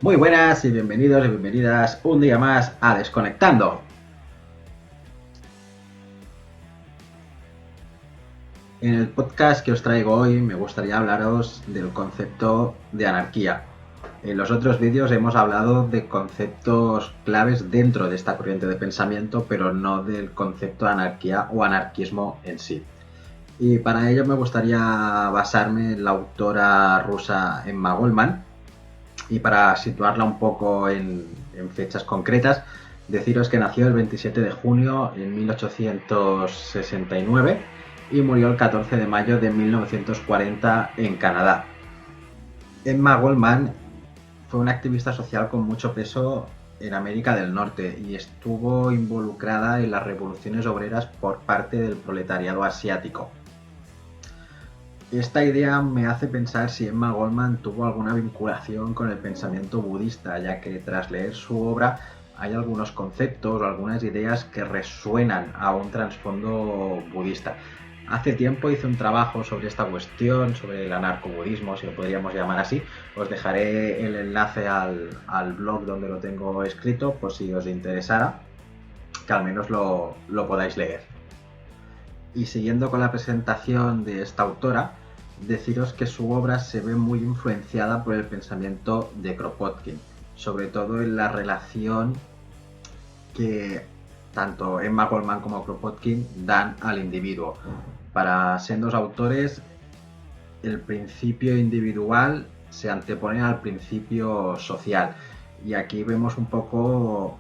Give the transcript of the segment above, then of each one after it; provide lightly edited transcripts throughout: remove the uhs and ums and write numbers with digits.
Muy buenas y bienvenidos y bienvenidas un día más a Desconectando. En el podcast que os traigo hoy me gustaría hablaros del concepto de anarquía. En los otros vídeos hemos hablado de conceptos claves dentro de esta corriente de pensamiento, pero no del concepto de anarquía o anarquismo en sí. Y para ello me gustaría basarme en la autora rusa Emma Goldman, y para situarla un poco en fechas concretas, deciros que nació el 27 de junio en 1869 y murió el 14 de mayo de 1940 en Canadá. Emma Goldman fue una activista social con mucho peso en América del Norte y estuvo involucrada en las revoluciones obreras por parte del proletariado asiático. Esta idea me hace pensar si Emma Goldman tuvo alguna vinculación con el pensamiento budista, ya que tras leer su obra hay algunos conceptos o algunas ideas que resuenan a un trasfondo budista. Hace tiempo hice un trabajo sobre esta cuestión, sobre el anarcobudismo, si lo podríamos llamar así. Os dejaré el enlace al blog donde lo tengo escrito, por si os interesara, que al menos lo podáis leer. Y siguiendo con la presentación de esta autora, deciros que su obra se ve muy influenciada por el pensamiento de Kropotkin, sobre todo en la relación que tanto Emma Goldman como Kropotkin dan al individuo. Para sendos autores, el principio individual se antepone al principio social. Y aquí vemos un poco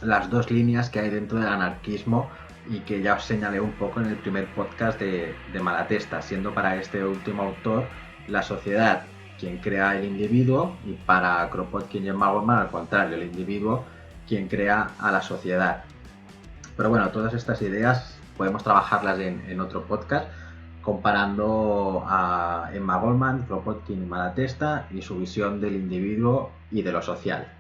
las dos líneas que hay dentro del anarquismo y que ya os señalé un poco en el primer podcast de Malatesta, siendo para este último autor la sociedad quien crea el individuo y para Kropotkin y Emma Goldman al contrario, el individuo quien crea a la sociedad. Pero bueno, todas estas ideas podemos trabajarlas en otro podcast comparando a Emma Goldman, Kropotkin y Malatesta y su visión del individuo y de lo social.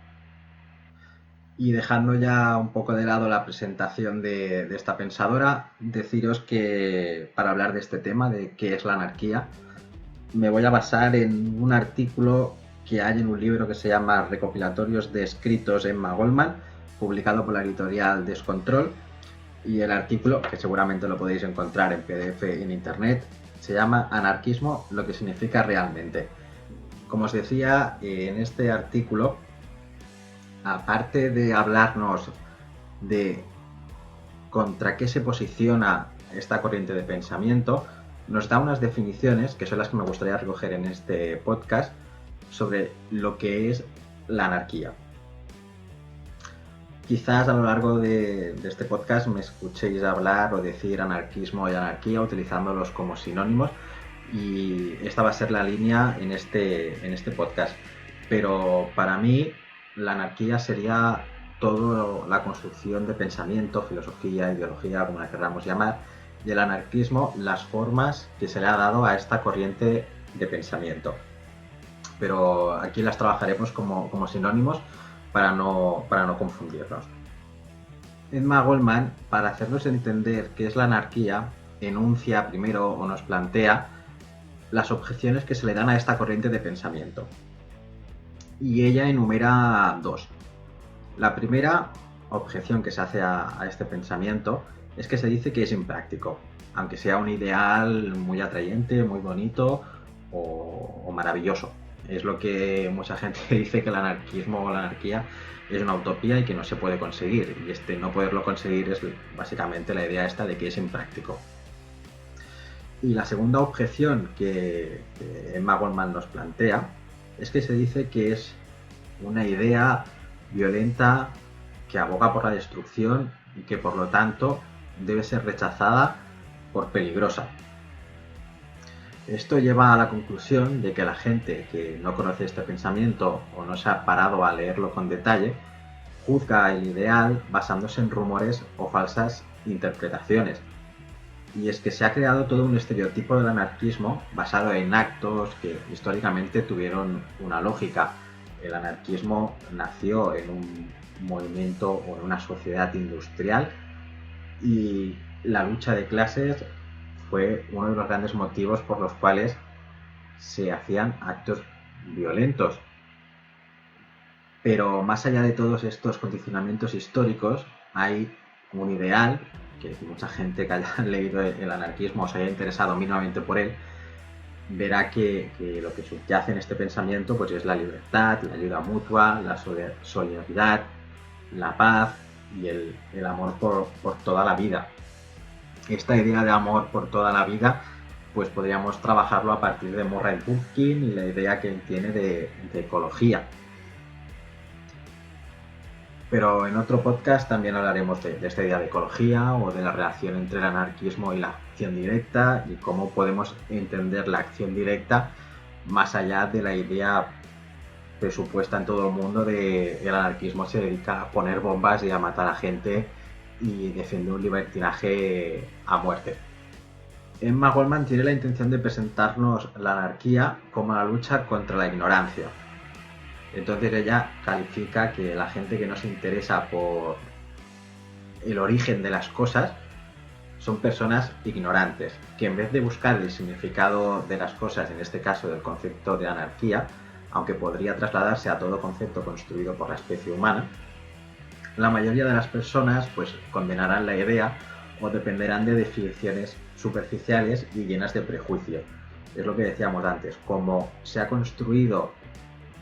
Y dejando ya un poco de lado la presentación de esta pensadora, deciros que para hablar de este tema, de qué es la anarquía, me voy a basar en un artículo que hay en un libro que se llama Recopilatorios de escritos Emma Goldman, publicado por la editorial Descontrol, y el artículo, que seguramente lo podéis encontrar en PDF en internet, se llama Anarquismo, lo que significa realmente. Como os decía, en este artículo, aparte de hablarnos de contra qué se posiciona esta corriente de pensamiento, nos da unas definiciones, que son las que me gustaría recoger en este podcast, sobre lo que es la anarquía. Quizás a lo largo de este podcast me escuchéis hablar o decir anarquismo y anarquía utilizándolos como sinónimos, y esta va a ser la línea en este podcast. Pero para mí la anarquía sería toda la construcción de pensamiento, filosofía, ideología, como la queramos llamar, y el anarquismo, las formas que se le ha dado a esta corriente de pensamiento. Pero aquí las trabajaremos como sinónimos para no confundirnos. Emma Goldman, para hacernos entender qué es la anarquía, enuncia primero o nos plantea las objeciones que se le dan a esta corriente de pensamiento. Y ella enumera dos. La primera objeción que se hace a este pensamiento es que se dice que es impráctico, aunque sea un ideal muy atrayente, muy bonito o maravilloso. Es lo que mucha gente dice, que el anarquismo o la anarquía es una utopía y que no se puede conseguir. Y este no poderlo conseguir es básicamente la idea esta de que es impráctico. Y la segunda objeción que Emma Goldman nos plantea es que se dice que es una idea violenta que aboga por la destrucción y que por lo tanto debe ser rechazada por peligrosa. Esto lleva a la conclusión de que la gente que no conoce este pensamiento o no se ha parado a leerlo con detalle, juzga el ideal basándose en rumores o falsas interpretaciones. Y es que se ha creado todo un estereotipo del anarquismo basado en actos que históricamente tuvieron una lógica. El anarquismo nació en un movimiento o en una sociedad industrial y la lucha de clases fue uno de los grandes motivos por los cuales se hacían actos violentos. Pero más allá de todos estos condicionamientos históricos, hay un ideal, que mucha gente que haya leído el anarquismo o se haya interesado mínimamente por él, verá que lo que subyace en este pensamiento pues es la libertad, la ayuda mutua, la solidaridad, la paz y el amor por toda la vida. Esta idea de amor por toda la vida pues podríamos trabajarlo a partir de Murray Bookchin y la idea que él tiene de ecología. Pero en otro podcast también hablaremos de esta idea de ecología o de la relación entre el anarquismo y la acción directa y cómo podemos entender la acción directa más allá de la idea presupuesta en todo el mundo de el anarquismo se dedica a poner bombas y a matar a gente y defiende un libertinaje a muerte. Emma Goldman tiene la intención de presentarnos la anarquía como la lucha contra la ignorancia. Entonces ella califica que la gente que no se interesa por el origen de las cosas son personas ignorantes, que en vez de buscar el significado de las cosas, en este caso del concepto de anarquía, aunque podría trasladarse a todo concepto construido por la especie humana, la mayoría de las personas pues condenarán la idea o dependerán de definiciones superficiales y llenas de prejuicio. Es lo que decíamos antes, como se ha construido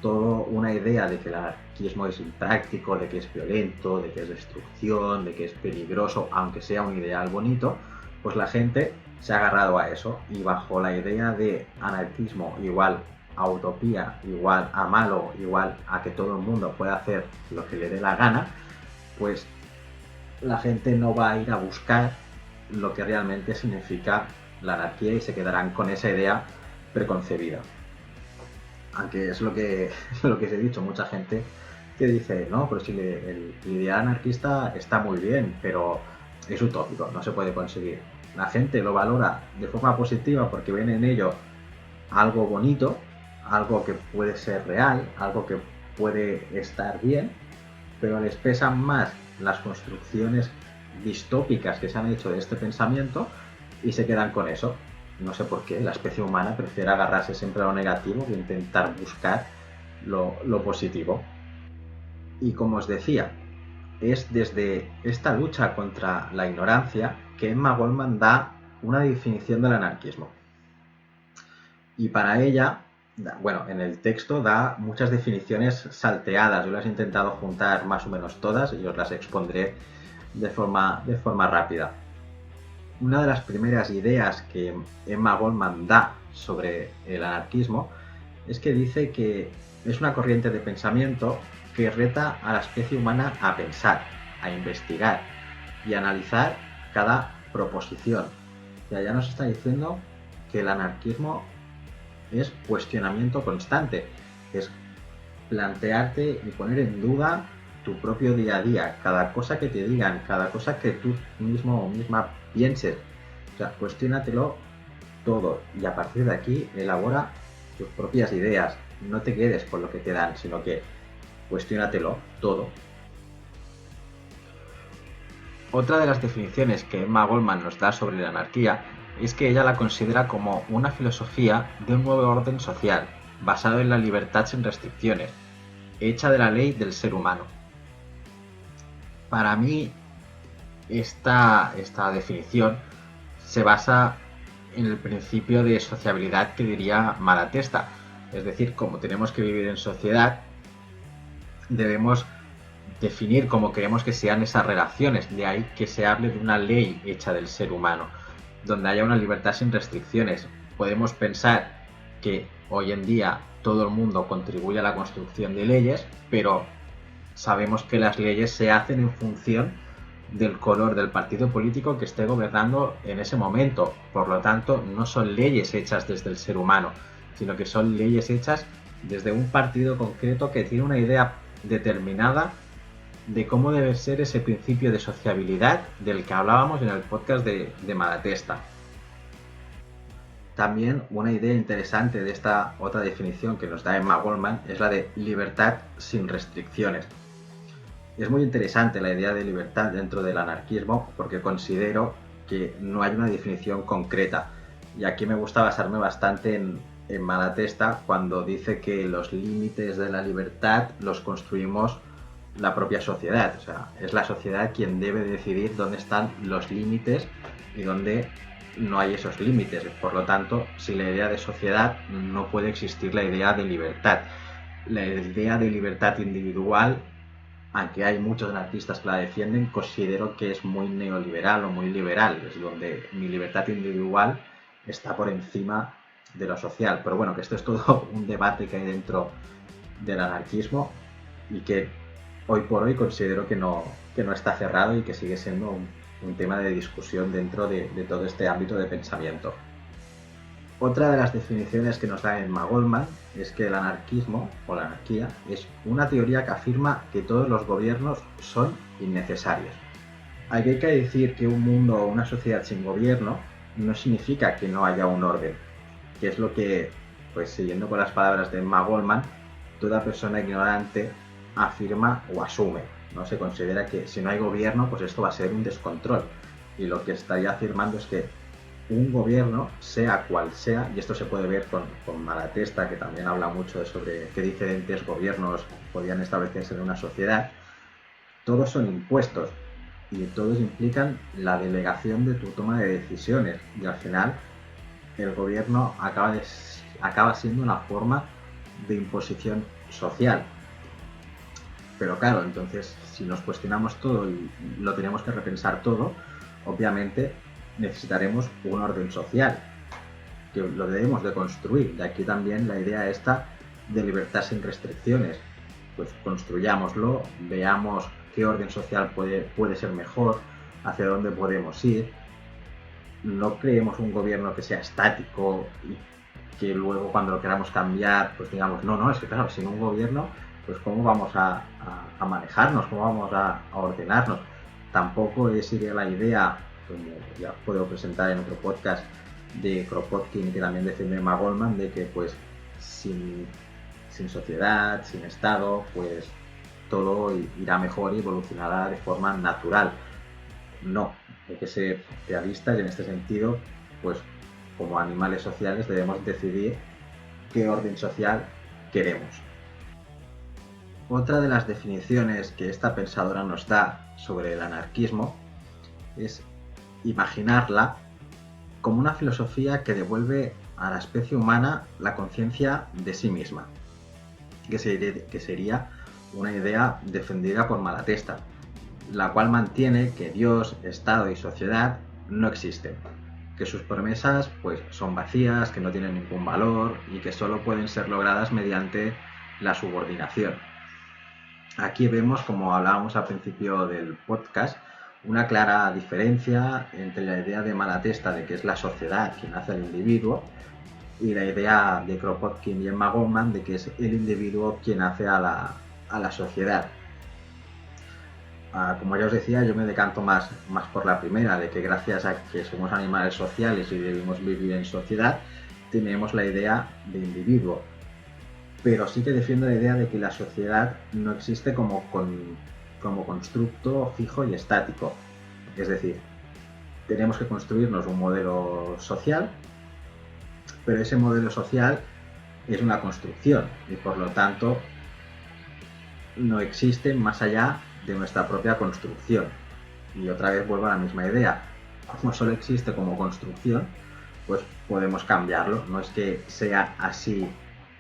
toda una idea de que el anarquismo es impráctico, de que es violento, de que es destrucción, de que es peligroso, aunque sea un ideal bonito, pues la gente se ha agarrado a eso y bajo la idea de anarquismo igual a utopía, igual a malo, igual a que todo el mundo pueda hacer lo que le dé la gana, pues la gente no va a ir a buscar lo que realmente significa la anarquía y se quedarán con esa idea preconcebida. Aunque es lo que os he dicho, mucha gente que dice, no, pero si el ideal anarquista está muy bien, pero es utópico, no se puede conseguir. La gente lo valora de forma positiva porque ven en ello algo bonito, algo que puede ser real, algo que puede estar bien, pero les pesan más las construcciones distópicas que se han hecho de este pensamiento y se quedan con eso. No sé por qué, la especie humana prefiere agarrarse siempre a lo negativo que intentar buscar lo positivo. Y como os decía, es desde esta lucha contra la ignorancia que Emma Goldman da una definición del anarquismo. Y para ella, bueno, en el texto da muchas definiciones salteadas. Yo las he intentado juntar más o menos todas y os las expondré de forma rápida. Una de las primeras ideas que Emma Goldman da sobre el anarquismo es que dice que es una corriente de pensamiento que reta a la especie humana a pensar, a investigar y a analizar cada proposición. Y allá nos está diciendo que el anarquismo es cuestionamiento constante, es plantearte y poner en duda tu propio día a día, cada cosa que te digan, cada cosa que tú mismo o misma pienses. O sea, cuestiónatelo todo y a partir de aquí elabora tus propias ideas. No te quedes con lo que te dan, sino que cuestiónatelo todo. Otra de las definiciones que Emma Goldman nos da sobre la anarquía es que ella la considera como una filosofía de un nuevo orden social, basado en la libertad sin restricciones, hecha de la ley del ser humano. Para mí, esta definición se basa en el principio de sociabilidad que diría Malatesta. Es decir, como tenemos que vivir en sociedad, debemos definir cómo queremos que sean esas relaciones. De ahí que se hable de una ley hecha del ser humano, donde haya una libertad sin restricciones. Podemos pensar que hoy en día todo el mundo contribuye a la construcción de leyes, pero sabemos que las leyes se hacen en función del color del partido político que esté gobernando en ese momento. Por lo tanto, no son leyes hechas desde el ser humano, sino que son leyes hechas desde un partido concreto que tiene una idea determinada de cómo debe ser ese principio de sociabilidad del que hablábamos en el podcast de Malatesta. También una idea interesante de esta otra definición que nos da Emma Goldman es la de libertad sin restricciones. Es muy interesante la idea de libertad dentro del anarquismo porque considero que no hay una definición concreta y aquí me gusta basarme bastante en Malatesta cuando dice que los límites de la libertad los construimos la propia sociedad. O sea, es la sociedad quien debe decidir dónde están los límites y dónde no hay esos límites. Por lo tanto, sin la idea de sociedad no puede existir la idea de libertad. La idea de libertad individual, aunque hay muchos anarquistas que la defienden, considero que es muy neoliberal o muy liberal, es donde mi libertad individual está por encima de lo social. Pero bueno, que esto es todo un debate que hay dentro del anarquismo y que hoy por hoy considero que no está cerrado y que sigue siendo un tema de discusión dentro de todo este ámbito de pensamiento. Otra de las definiciones que nos da Emma Goldman es que el anarquismo o la anarquía es una teoría que afirma que todos los gobiernos son innecesarios. Aquí hay que decir que un mundo o una sociedad sin gobierno no significa que no haya un orden, que es lo que, pues siguiendo con las palabras de Emma Goldman, toda persona ignorante afirma o asume. No se considera que si no hay gobierno, pues esto va a ser un descontrol. Y lo que estaría afirmando es que un gobierno, sea cual sea, y esto se puede ver con Malatesta, que también habla mucho sobre qué diferentes gobiernos podían establecerse en una sociedad, todos son impuestos y todos implican la delegación de tu toma de decisiones y al final el gobierno acaba siendo una forma de imposición social. Pero claro, entonces si nos cuestionamos todo y lo tenemos que repensar todo, obviamente necesitaremos un orden social, que lo debemos de construir. De aquí también la idea esta de libertad sin restricciones. Pues construyámoslo, veamos qué orden social puede ser mejor, hacia dónde podemos ir. No creemos un gobierno que sea estático y que luego cuando lo queramos cambiar, pues digamos, no, es que claro, sin un gobierno, pues cómo vamos a manejarnos, cómo vamos a ordenarnos. Tampoco sería la idea, como ya puedo presentar en otro podcast de Kropotkin, que también defiende Emma Goldman, de que pues sin sociedad, sin Estado, pues todo irá mejor y evolucionará de forma natural. No, hay que ser realistas y en este sentido, pues como animales sociales debemos decidir qué orden social queremos. Otra de las definiciones que esta pensadora nos da sobre el anarquismo es imaginarla como una filosofía que devuelve a la especie humana la conciencia de sí misma, que sería una idea defendida por Malatesta, la cual mantiene que Dios, Estado y sociedad no existen, que sus promesas pues, son vacías, que no tienen ningún valor y que solo pueden ser logradas mediante la subordinación. Aquí vemos, como hablábamos al principio del podcast, una clara diferencia entre la idea de Malatesta de que es la sociedad quien hace al individuo y la idea de Kropotkin y Emma Goldman de que es el individuo quien hace a la sociedad. Como ya os decía, yo me decanto más por la primera, de que gracias a que somos animales sociales y debemos vivir en sociedad, tenemos la idea de individuo. Pero sí que defiendo la idea de que la sociedad no existe como constructo fijo y estático. Es decir, tenemos que construirnos un modelo social, pero ese modelo social es una construcción y por lo tanto no existe más allá de nuestra propia construcción. Y otra vez vuelvo a la misma idea. Como solo existe como construcción, pues podemos cambiarlo. No es que sea así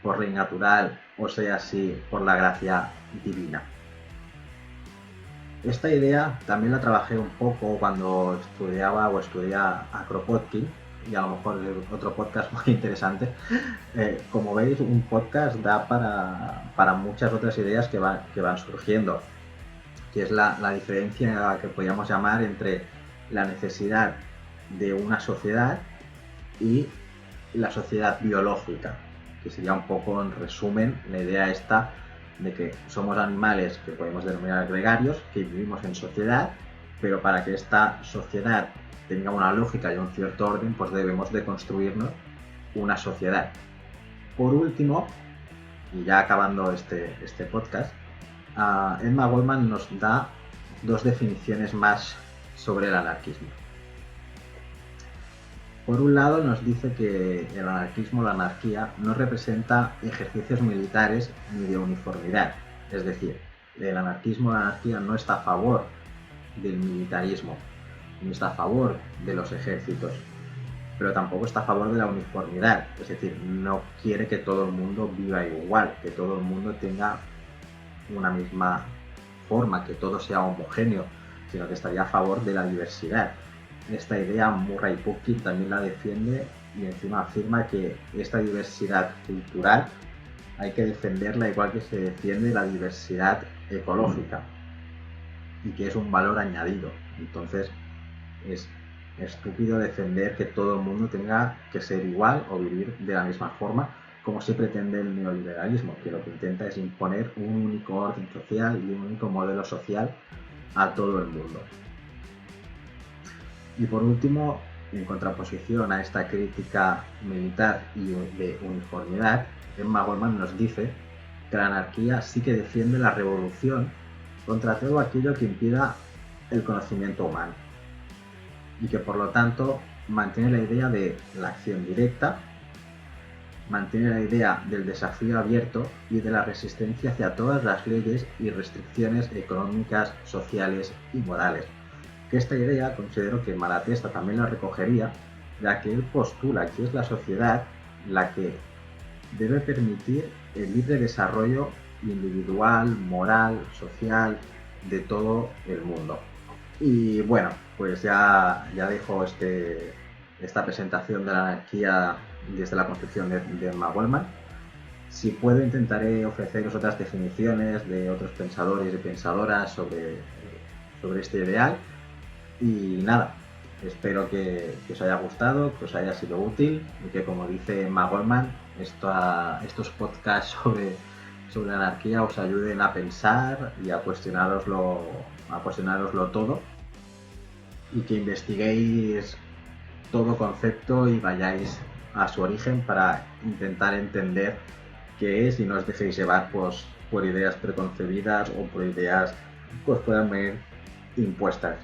por ley natural o sea así por la gracia divina. Esta idea también la trabajé un poco cuando estudiaba a Kropotkin, y a lo mejor es otro podcast muy interesante. Como veis, un podcast da para muchas otras ideas que van surgiendo, que es la diferencia que podríamos llamar entre la necesidad de una sociedad y la sociedad biológica, que sería un poco, en resumen, la idea esta de que somos animales que podemos denominar gregarios, que vivimos en sociedad, pero para que esta sociedad tenga una lógica y un cierto orden, pues debemos de construirnos una sociedad. Por último, y ya acabando este podcast, Emma Goldman nos da dos definiciones más sobre el anarquismo. Por un lado nos dice que el anarquismo, la anarquía, no representa ejercicios militares ni de uniformidad. Es decir, el anarquismo, la anarquía no está a favor del militarismo, ni está a favor de los ejércitos, pero tampoco está a favor de la uniformidad. Es decir, no quiere que todo el mundo viva igual, que todo el mundo tenga una misma forma, que todo sea homogéneo, sino que estaría a favor de la diversidad. Esta idea Murray Bookchin también la defiende y encima afirma que esta diversidad cultural hay que defenderla igual que se defiende la diversidad ecológica y que es un valor añadido. Entonces es estúpido defender que todo el mundo tenga que ser igual o vivir de la misma forma como se pretende el neoliberalismo, que lo que intenta es imponer un único orden social y un único modelo social a todo el mundo. Y por último, en contraposición a esta crítica militar y de uniformidad, Emma Goldman nos dice que la anarquía sí que defiende la revolución contra todo aquello que impida el conocimiento humano y que por lo tanto mantiene la idea de la acción directa, mantiene la idea del desafío abierto y de la resistencia hacia todas las leyes y restricciones económicas, sociales y morales. Que esta idea considero que Malatesta también la recogería, ya que él postula que es la sociedad la que debe permitir el libre desarrollo individual, moral, social de todo el mundo. Y bueno, pues ya dejo esta presentación de la anarquía desde la concepción de Emma Goldman. Si puedo, intentaré ofreceros otras definiciones de otros pensadores y pensadoras sobre este ideal. Y nada, espero que os haya gustado, que os haya sido útil y que, como dice Emma Goldman, estos podcasts sobre la anarquía os ayuden a pensar y a cuestionaroslo todo y que investiguéis todo concepto y vayáis a su origen para intentar entender qué es y no os dejéis llevar pues, por ideas preconcebidas o por ideas que os puedan venir impuestas.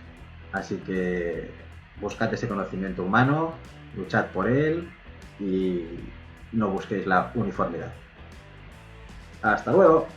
Así que buscad ese conocimiento humano, luchad por él y no busquéis la uniformidad. ¡Hasta luego!